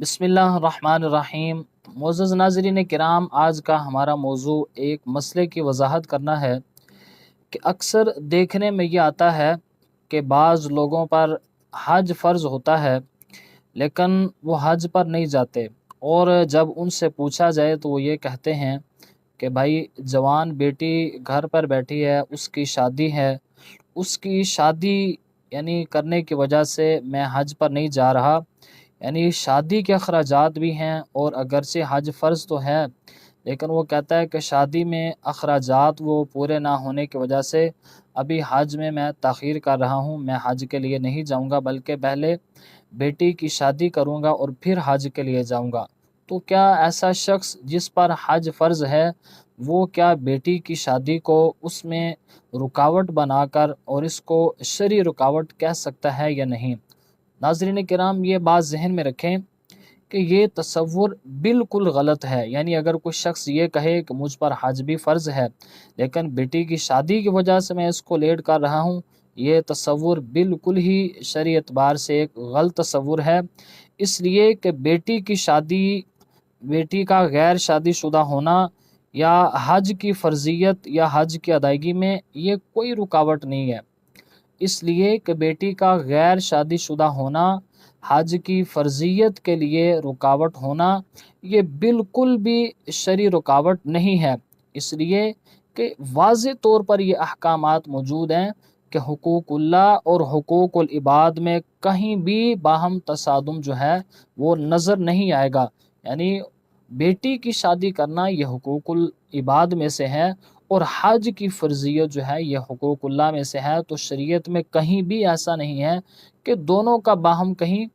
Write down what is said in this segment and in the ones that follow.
बिस्मिल्लाहिर्रहमानिर्रहीम। मुअज़्ज़ज़ नाज़रीन किराम, आज का हमारा मौजू एक मसले की वजाहत करना है कि अक्सर देखने में ये आता है कि बाज़ लोगों पर हज फ़र्ज़ होता है लेकिन वो हज पर नहीं जाते, और जब उनसे पूछा जाए तो वो ये कहते हैं कि भाई जवान बेटी घर पर बैठी है, उसकी शादी है, उसकी शादी यानी करने की वजह से मैं हज पर नहीं जा रहा। यानी शादी के अखराजात भी हैं, और अगरचे हज फ़र्ज़ तो है लेकिन वो कहता है कि शादी में अखराजात वो पूरे ना होने की वजह से अभी हज में मैं ताख़ीर कर रहा हूँ, मैं हज के लिए नहीं जाऊँगा बल्कि पहले बेटी की शादी करूँगा और फिर हज के लिए जाऊँगा। तो क्या ऐसा शख्स जिस पर हज फ़र्ज़ है वो क्या बेटी की शादी को उसमें रुकावट बनाकर और इसको शरई रुकावट कह सकता है या नहीं? नाज़रीन किराम, ये बात ज़हन में रखें कि ये तसव्वुर बिल्कुल गलत है। यानी अगर कोई शख्स ये कहे कि मुझ पर हज भी फ़र्ज़ है लेकिन बेटी की शादी की वजह से मैं इसको लेट कर रहा हूँ, ये तसव्वुर बिल्कुल ही शरई एतबार से एक गलत तसव्वुर है। इसलिए कि बेटी की शादी, बेटी का गैर शादीशुदा होना या हज की फ़र्ज़ियत या हज की अदायगी में ये कोई रुकावट नहीं है। इसलिए कि बेटी का गैर शादीशुदा होना हज की फ़र्ज़ियत के लिए रुकावट होना ये बिल्कुल भी शरई रुकावट नहीं है। इसलिए कि वाज़े तौर पर ये अहकामात मौजूद हैं कि हुकूकुल्लाह और हुकूकुल इबाद में कहीं भी बाहम तसादुम जो है वो नज़र नहीं आएगा। यानी बेटी की शादी करना ये हुकूकुल इबाद में से है और हज की फ़र्ज़ियत जो है ये हुकूकुल्लाह में से है। तो शरीयत में कहीं भी ऐसा नहीं है कि दोनों का बाहम कहीं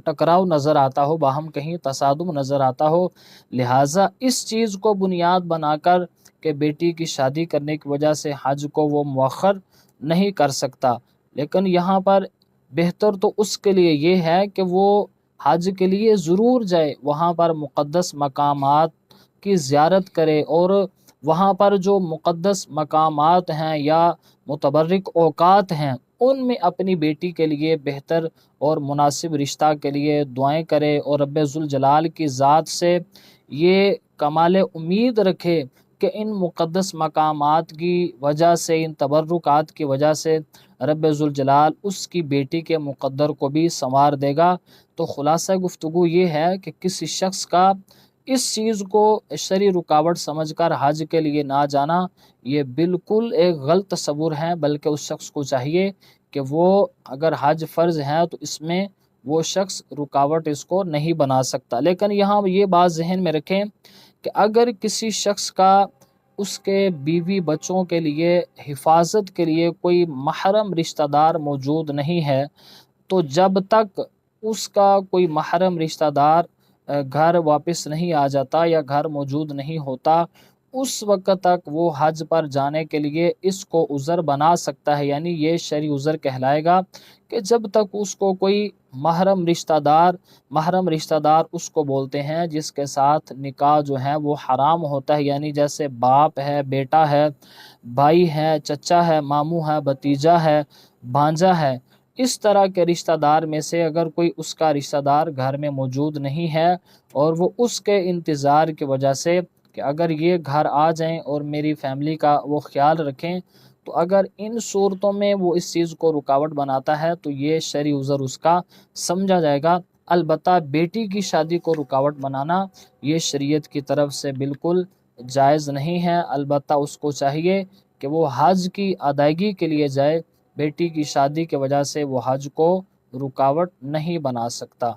टकराव नज़र आता हो, बाहम कहीं तसादुम नज़र आता हो। लिहाजा इस चीज़ को बुनियाद बनाकर कि बेटी की शादी करने की वजह से हज को वो मुअख्खर नहीं कर सकता, लेकिन यहाँ पर बेहतर तो उसके लिए ये है कि वो हज के लिए ज़रूर जाए, वहाँ पर मुक़द्दस मकामात की ज़ियारत करे और वहाँ पर जो मुक़द्दस मकामात हैं या मुतबर्रिक औक़ात हैं उनमें अपनी बेटी के लिए बेहतर और मुनासिब रिश्ता के लिए दुआएं करे और रब्बे ज़ुल जलाल की ज़ात से ये कमाल उम्मीद रखे कि इन मुक़द्दस मकामात की वजह से, इन तबर्रुकात की वजह से रब्बे ज़ुल जलाल उसकी बेटी के मुक़द्दर को भी संवार देगा। तो ख़ुलासा गुफ्तगू ये है कि किसी शख्स का इस चीज़ को शरई रुकावट समझकर हज के लिए ना जाना ये बिल्कुल एक गलत तसव्वुर है, बल्कि उस शख्स को चाहिए कि वो अगर हज फ़र्ज़ है तो इसमें वो शख्स रुकावट इसको नहीं बना सकता। लेकिन यहाँ ये बात ज़हन में रखें कि अगर किसी शख्स का उसके बीवी बच्चों के लिए हिफाजत के लिए कोई महरम रिश्तेदार मौजूद नहीं है, तो जब तक उसका कोई महरम रिश्तेदार घर वापस नहीं आ जाता या घर मौजूद नहीं होता, उस वक़्त तक वो हज पर जाने के लिए इसको उज़र बना सकता है। यानी ये शरई उज़र कहलाएगा कि जब तक उसको कोई महरम रिश्तेदार उसको बोलते हैं जिसके साथ निकाह जो है वो हराम होता है। यानी जैसे बाप है, बेटा है, भाई है, चचा है, मामू है, भतीजा है, भांजा है, इस तरह के रिश्तेदार में से अगर कोई उसका रिश्तेदार घर में मौजूद नहीं है और वो उसके इंतज़ार की वजह से कि अगर ये घर आ जाएं और मेरी फैमिली का वो ख्याल रखें, तो अगर इन सूरतों में वो इस चीज़ को रुकावट बनाता है तो ये शरई उज़र उसका समझा जाएगा। अलबत्ता बेटी की शादी को रुकावट बनाना ये शरीयत की तरफ से बिल्कुल जायज़ नहीं है। अलबत्ता उसको चाहिए कि वो हज की अदायगी के लिए जाए, बेटी की शादी की वजह से वो हज को रुकावट नहीं बना सकता।